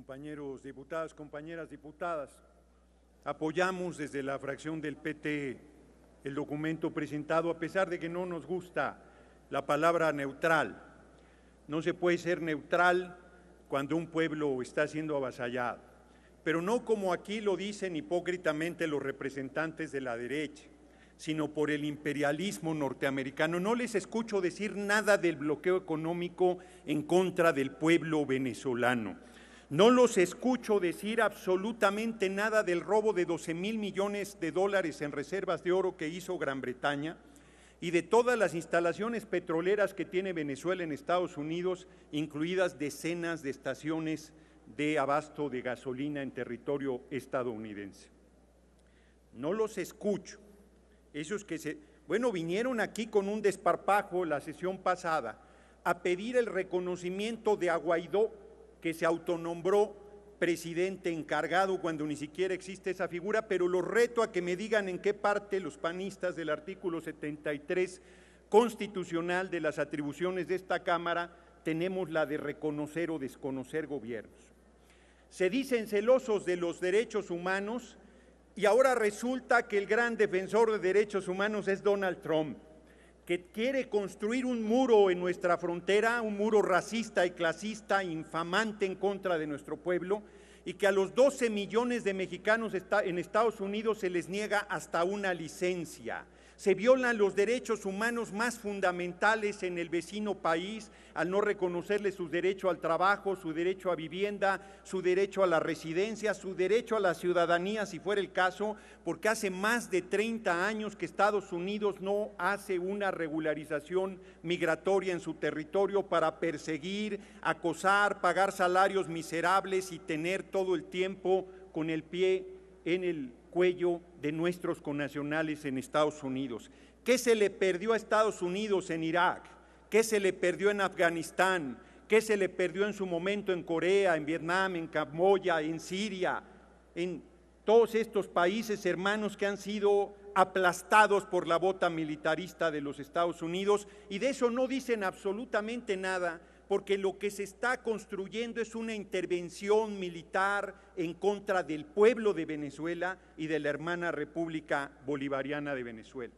compañeros diputados, compañeras diputadas, apoyamos desde la fracción del PT el documento presentado, a pesar de que no nos gusta la palabra neutral. No se puede ser neutral cuando un pueblo está siendo avasallado, pero no como aquí lo dicen hipócritamente los representantes de la derecha, sino por el imperialismo norteamericano. No les escucho decir nada del bloqueo económico en contra del pueblo venezolano. No los escucho decir absolutamente nada del robo de 12,000 millones de dólares en reservas de oro que hizo Gran Bretaña y de todas las instalaciones petroleras que tiene Venezuela en Estados Unidos, incluidas decenas de estaciones de abasto de gasolina en territorio estadounidense. No los escucho. Esos que vinieron aquí con un desparpajo la sesión pasada a pedir el reconocimiento de a Guaidó, que se autonombró presidente encargado cuando ni siquiera existe esa figura, pero los reto a que me digan en qué parte los panistas del artículo 73 constitucional de las atribuciones de esta Cámara tenemos la de reconocer o desconocer gobiernos. Se dicen celosos de los derechos humanos y ahora resulta que el gran defensor de derechos humanos es Donald Trump, que quiere construir un muro en nuestra frontera, un muro racista y clasista, infamante en contra de nuestro pueblo, y que a los 12 millones de mexicanos en Estados Unidos se les niega hasta una licencia. Se violan los derechos humanos más fundamentales en el vecino país al no reconocerles su derecho al trabajo, su derecho a vivienda, su derecho a la residencia, su derecho a la ciudadanía, si fuera el caso, porque hace más de 30 años que Estados Unidos no hace una regularización migratoria en su territorio para perseguir, acosar, pagar salarios miserables y tener todo el tiempo con el pie en el cuello de nuestros connacionales en Estados Unidos. ¿Qué se le perdió a Estados Unidos en Irak? ¿Qué se le perdió en Afganistán? ¿Qué se le perdió en su momento en Corea, en Vietnam, en Camboya, en Siria, en todos estos países hermanos que han sido aplastados por la bota militarista de los Estados Unidos? Y de eso no dicen absolutamente nada, porque lo que se está construyendo es una intervención militar en contra del pueblo de Venezuela y de la hermana República Bolivariana de Venezuela.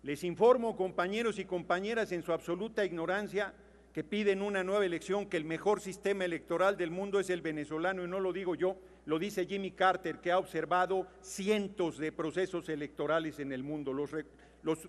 Les informo, compañeros y compañeras, en su absoluta ignorancia, que piden una nueva elección, que el mejor sistema electoral del mundo es el venezolano, y no lo digo yo, lo dice Jimmy Carter, que ha observado cientos de procesos electorales en el mundo. Los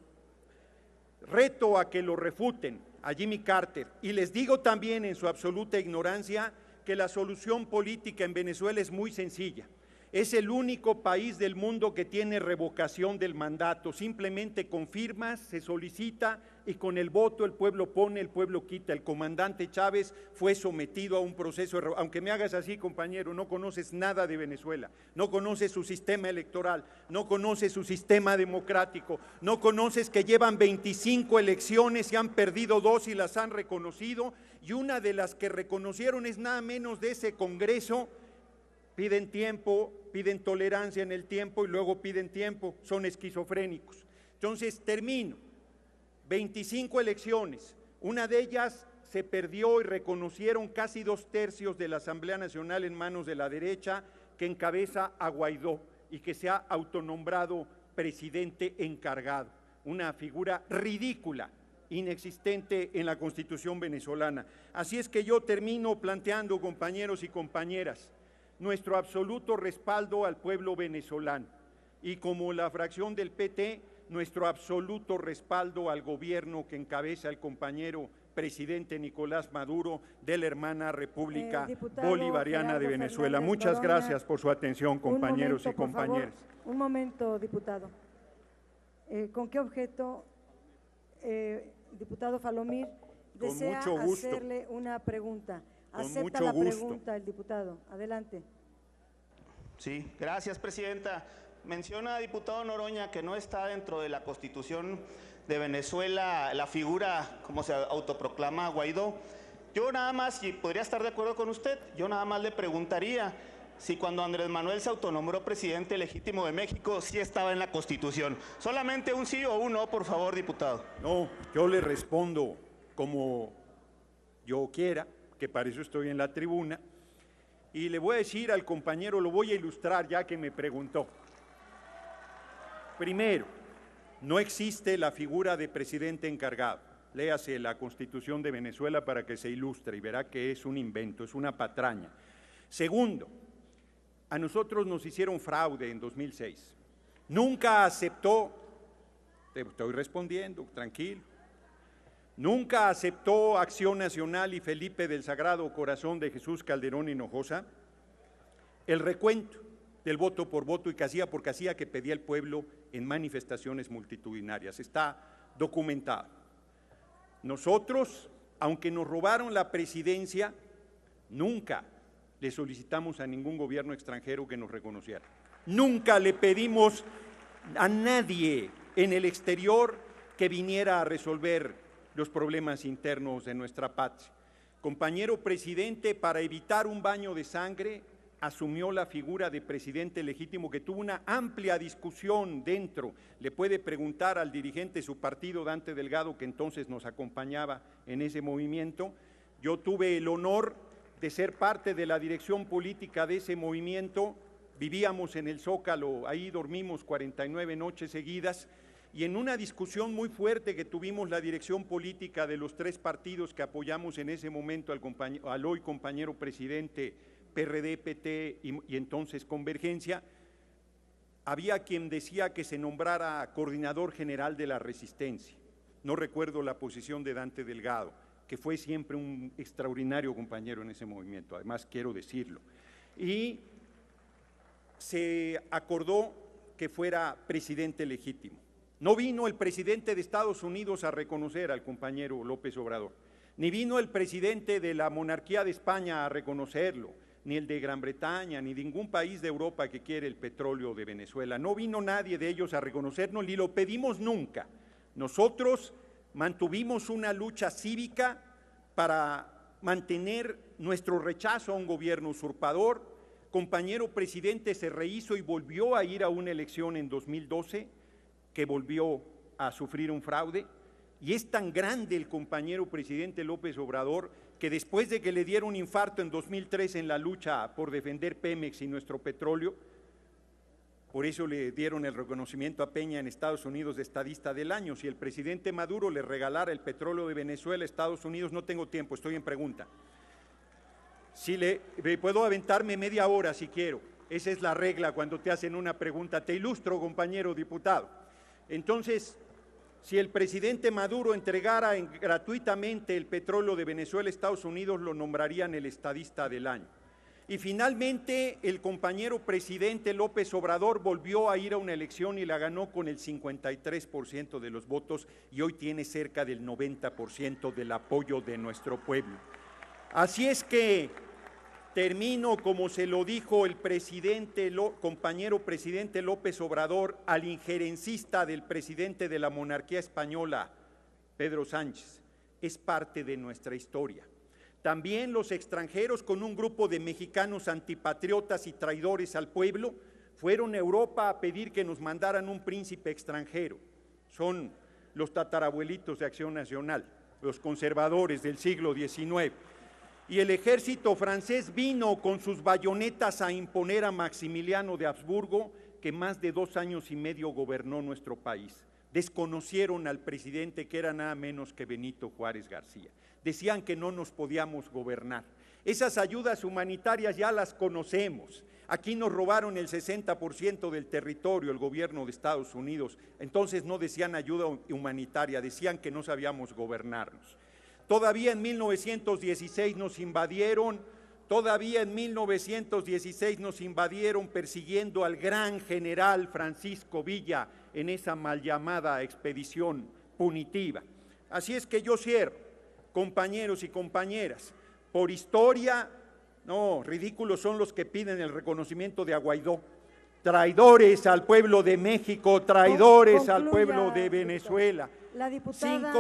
reto a que lo refuten a Jimmy Carter, y les digo también en su absoluta ignorancia que la solución política en Venezuela es muy sencilla. Es el único país del mundo que tiene revocación del mandato. Simplemente con firmas se solicita y con el voto el pueblo pone, el pueblo quita. El comandante Chávez fue sometido a un proceso de aunque me hagas así, compañero, no conoces nada de Venezuela, no conoces su sistema electoral, no conoces su sistema democrático, no conoces que llevan 25 elecciones y han perdido 2 y las han reconocido, y una de las que reconocieron es nada menos de ese Congreso. Piden tiempo, piden tolerancia en el tiempo y luego piden tiempo, son esquizofrénicos. Entonces, termino. 25 elecciones, una de ellas se perdió y reconocieron casi 2/3 de la Asamblea Nacional en manos de la derecha, que encabeza a Guaidó y que se ha autonombrado presidente encargado. Una figura ridícula, inexistente en la Constitución venezolana. Así es que yo termino planteando, compañeros y compañeras, nuestro absoluto respaldo al pueblo venezolano y, como la fracción del PT, nuestro absoluto respaldo al gobierno que encabeza el compañero presidente Nicolás Maduro de la hermana República Bolivariana de Venezuela. Muchas gracias por su atención, compañeros y compañeras. Un momento, diputado. ¿Con qué objeto, diputado Falomir, desea hacerle una pregunta? Acepta la pregunta el diputado. Adelante. Sí, gracias, presidenta. Menciona, diputado Noroña, que no está dentro de la Constitución de Venezuela la figura, como se autoproclama, Guaidó. Yo nada más, y podría estar de acuerdo con usted, yo nada más le preguntaría si cuando Andrés Manuel se autonombró presidente legítimo de México, sí estaba en la Constitución. Solamente un sí o un no, por favor, diputado. No, yo le respondo como yo quiera, que para eso estoy en la tribuna, y le voy a decir al compañero, lo voy a ilustrar ya que me preguntó. Primero, no existe la figura de presidente encargado. Léase la Constitución de Venezuela para que se ilustre y verá que es un invento, es una patraña. Segundo, a nosotros nos hicieron fraude en 2006. Nunca aceptó, te estoy respondiendo, tranquilo, nunca aceptó Acción Nacional y Felipe del Sagrado Corazón de Jesús Calderón Hinojosa el recuento del voto por voto y casilla por casilla que pedía el pueblo en manifestaciones multitudinarias. Está documentado. Nosotros, aunque nos robaron la presidencia, nunca le solicitamos a ningún gobierno extranjero que nos reconociera. Nunca le pedimos a nadie en el exterior que viniera a resolver los problemas internos de nuestra patria. Compañero presidente, para evitar un baño de sangre, asumió la figura de presidente legítimo que tuvo una amplia discusión dentro. Le puede preguntar al dirigente de su partido, Dante Delgado, que entonces nos acompañaba en ese movimiento. Yo tuve el honor de ser parte de la dirección política de ese movimiento. Vivíamos en el Zócalo, ahí dormimos 49 noches seguidas, y en una discusión muy fuerte que tuvimos la dirección política de los tres partidos que apoyamos en ese momento al hoy compañero presidente PRD, PT y entonces Convergencia, había quien decía que se nombrara coordinador general de la resistencia. No recuerdo la posición de Dante Delgado, que fue siempre un extraordinario compañero en ese movimiento, además quiero decirlo. Y se acordó que fuera presidente legítimo. No vino el presidente de Estados Unidos a reconocer al compañero López Obrador, ni vino el presidente de la monarquía de España a reconocerlo, ni el de Gran Bretaña, ni ningún país de Europa que quiere el petróleo de Venezuela. No vino nadie de ellos a reconocernos, ni lo pedimos nunca. Nosotros mantuvimos una lucha cívica para mantener nuestro rechazo a un gobierno usurpador. Compañero presidente se rehizo y volvió a ir a una elección en 2012, que volvió a sufrir un fraude, y es tan grande el compañero presidente López Obrador que después de que le dieron un infarto en 2003 en la lucha por defender Pemex y nuestro petróleo, por eso le dieron el reconocimiento a Peña en Estados Unidos de estadista del año. Si el presidente Maduro le regalara el petróleo de Venezuela a Estados Unidos, no tengo tiempo, estoy en pregunta. Si puedo aventarme media hora si quiero, esa es la regla cuando te hacen una pregunta. Te ilustro, compañero diputado. Entonces, si el presidente Maduro entregara gratuitamente el petróleo de Venezuela a Estados Unidos, lo nombrarían el estadista del año. Y finalmente, el compañero presidente López Obrador volvió a ir a una elección y la ganó con el 53% de los votos y hoy tiene cerca del 90% del apoyo de nuestro pueblo. Así es que termino como se lo dijo el compañero presidente López Obrador al injerencista del presidente de la monarquía española, Pedro Sánchez: es parte de nuestra historia. También los extranjeros, con un grupo de mexicanos antipatriotas y traidores al pueblo, fueron a Europa a pedir que nos mandaran un príncipe extranjero. Son los tatarabuelitos de Acción Nacional, los conservadores del siglo XIX. Y el ejército francés vino con sus bayonetas a imponer a Maximiliano de Habsburgo, que más de 2 años y medio gobernó nuestro país. Desconocieron al presidente, que era nada menos que Benito Juárez García. Decían que no nos podíamos gobernar. Esas ayudas humanitarias ya las conocemos. Aquí nos robaron el 60% del territorio, el gobierno de Estados Unidos. Entonces no decían ayuda humanitaria, decían que no sabíamos gobernarnos. Todavía en 1916 nos invadieron, persiguiendo al gran general Francisco Villa en esa mal llamada expedición punitiva. Así es que yo cierro, compañeros y compañeras, por historia, no, ridículos son los que piden el reconocimiento de a Guaidó. Traidores al pueblo de México, traidores al pueblo de Venezuela. La diputada...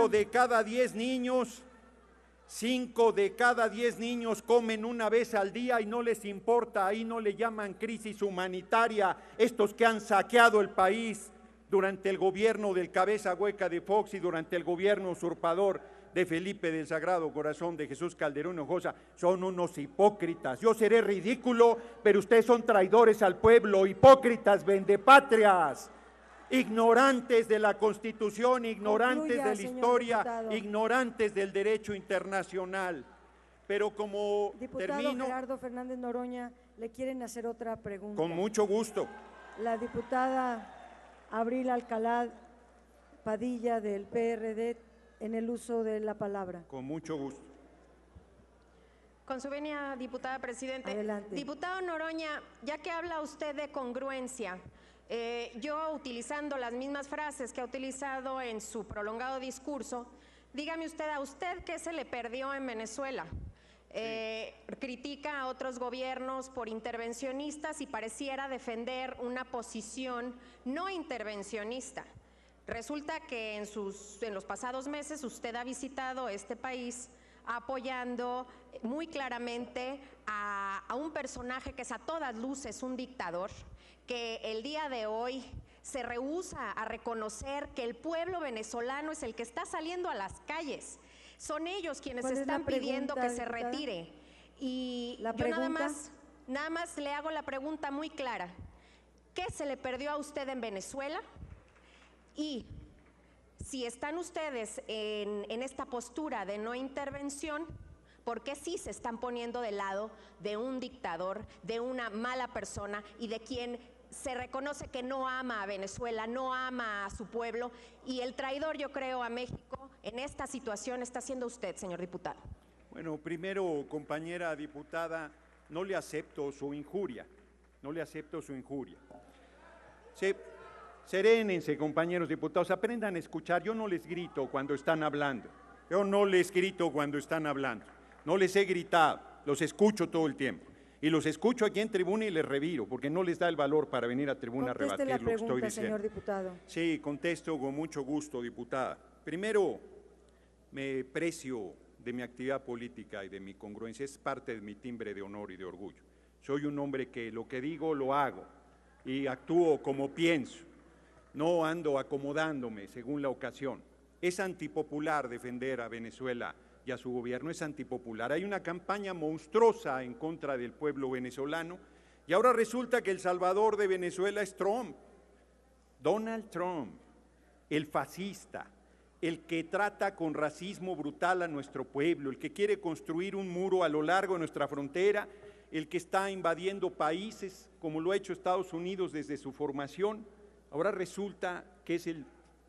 5 de cada 10 niños comen una vez al día y no les importa, ahí no le llaman crisis humanitaria, estos que han saqueado el país durante el gobierno del cabeza hueca de Fox y durante el gobierno usurpador de Felipe del Sagrado Corazón, de Jesús Calderón Hinojosa, son unos hipócritas. Yo seré ridículo, pero ustedes son traidores al pueblo, hipócritas, vendepatrias, ignorantes de la Constitución, ignorantes de la historia, diputado. Ignorantes del derecho internacional. Pero como diputado termino… Gerardo Fernández Noroña, le quieren hacer otra pregunta. Con mucho gusto. La diputada Abril Alcalá Padilla del PRD, en el uso de la palabra. Con mucho gusto. Con su venia, diputada presidente. Adelante. Diputado Noroña, ya que habla usted de congruencia, yo utilizando las mismas frases que ha utilizado en su prolongado discurso, dígame usted, ¿a usted qué se le perdió en Venezuela? Critica a otros gobiernos por intervencionistas y pareciera defender una posición no intervencionista. Resulta que en los pasados meses usted ha visitado este país apoyando muy claramente a un personaje que es a todas luces un dictador, que el día de hoy se rehúsa a reconocer que el pueblo venezolano es el que está saliendo a las calles. Son ellos quienes están pidiendo que se retire. Y yo nada más le hago la pregunta muy clara. ¿Qué se le perdió a usted en Venezuela? Y si están ustedes en esta postura de no intervención, ¿por qué sí se están poniendo del lado de un dictador, de una mala persona y de quien se reconoce que no ama a Venezuela, no ama a su pueblo? Y el traidor, yo creo, a México en esta situación está siendo usted, señor diputado. Bueno, primero, compañera diputada, no le acepto su injuria, no le acepto su injuria. Serénense, compañeros diputados, aprendan a escuchar. Yo no les grito cuando están hablando, yo no les grito cuando están hablando, no les he gritado, los escucho todo el tiempo. Y los escucho aquí en tribuna y les reviro, porque no les da el valor para venir a tribuna a rebatir lo que estoy diciendo. Señor diputado. Sí, contesto con mucho gusto, diputada. Primero, me precio de mi actividad política y de mi congruencia, es parte de mi timbre de honor y de orgullo. Soy un hombre que lo que digo lo hago y actúo como pienso, no ando acomodándome según la ocasión. Es antipopular defender a Venezuela y a su gobierno, es antipopular. Hay una campaña monstruosa en contra del pueblo venezolano y ahora resulta que el salvador de Venezuela es Trump, Donald Trump, el fascista, el que trata con racismo brutal a nuestro pueblo, el que quiere construir un muro a lo largo de nuestra frontera, el que está invadiendo países como lo ha hecho Estados Unidos desde su formación. Ahora resulta que es el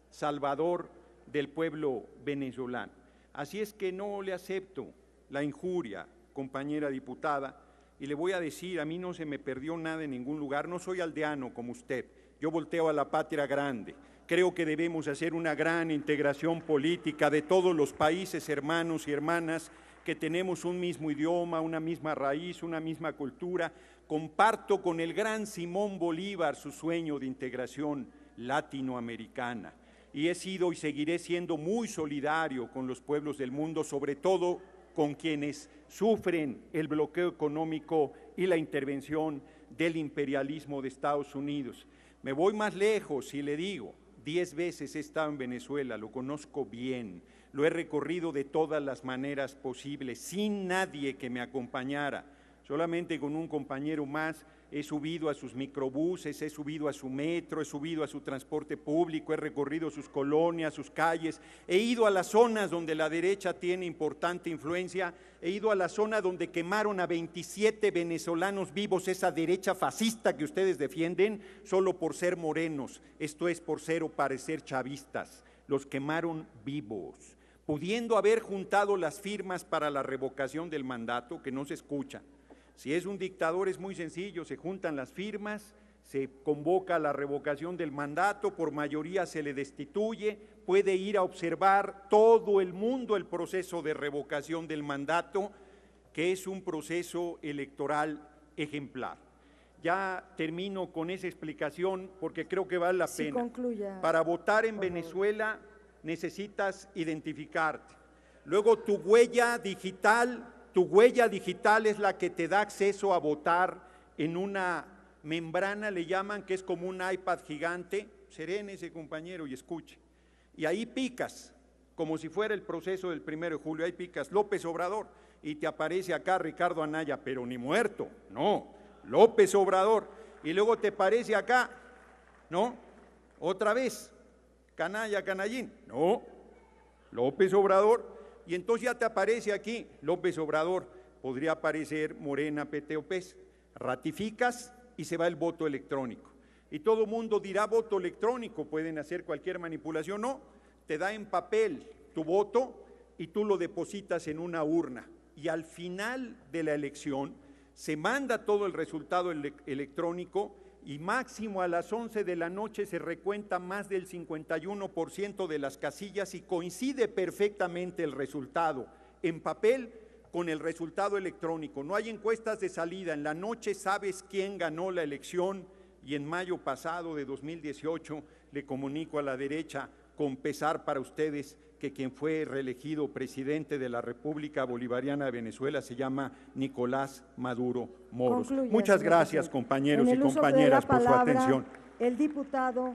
salvador del pueblo venezolano. Así es que no le acepto la injuria, compañera diputada, y le voy a decir, a mí no se me perdió nada en ningún lugar, no soy aldeano como usted, yo volteo a la patria grande. Creo que debemos hacer una gran integración política de todos los países hermanos y hermanas que tenemos un mismo idioma, una misma raíz, una misma cultura. Comparto con el gran Simón Bolívar su sueño de integración latinoamericana. Y he sido y seguiré siendo muy solidario con los pueblos del mundo, sobre todo con quienes sufren el bloqueo económico y la intervención del imperialismo de Estados Unidos. Me voy más lejos y le digo, 10 veces he estado en Venezuela, lo conozco bien, lo he recorrido de todas las maneras posibles, sin nadie que me acompañara, solamente con un compañero más. He subido a sus microbuses, he subido a su metro, he subido a su transporte público, he recorrido sus colonias, sus calles, he ido a las zonas donde la derecha tiene importante influencia, he ido a la zona donde quemaron a 27 venezolanos vivos, esa derecha fascista que ustedes defienden, solo por ser morenos, esto es por ser o parecer chavistas, los quemaron vivos, pudiendo haber juntado las firmas para la revocación del mandato, que no se escucha. Si es un dictador es muy sencillo, se juntan las firmas, se convoca la revocación del mandato, por mayoría se le destituye, puede ir a observar todo el mundo el proceso de revocación del mandato, que es un proceso electoral ejemplar. Ya termino con esa explicación porque creo que vale la pena. Concluya, para votar en Venezuela necesitas identificarte. Luego tu huella digital es la que te da acceso a votar en una membrana, le llaman, que es como un iPad gigante. Serénese, compañero, y escuche. Y ahí picas como si fuera el proceso del 1 de julio. Ahí picas López Obrador y te aparece acá Ricardo Anaya, pero ni muerto, no, López Obrador. Y luego te aparece acá, ¿no? Otra vez, canalla, canallín, no, López Obrador. Y entonces ya te aparece aquí López Obrador, podría aparecer Morena, PT o PES. Ratificas y se va el voto electrónico. Y todo el mundo dirá voto electrónico, pueden hacer cualquier manipulación. No, te da en papel tu voto y tú lo depositas en una urna. Y al final de la elección se manda todo el resultado electrónico y máximo a las 11 de la noche se recuenta más del 51% de las casillas y coincide perfectamente el resultado en papel con el resultado electrónico. No hay encuestas de salida, en la noche sabes quién ganó la elección y en mayo pasado de 2018 le comunico a la derecha, con pesar para ustedes, que quien fue reelegido presidente de la República Bolivariana de Venezuela se llama Nicolás Maduro Moros. Concluya, Muchas señor gracias, presidente. compañeros y En el uso de la compañeras, por su palabra, atención. el diputado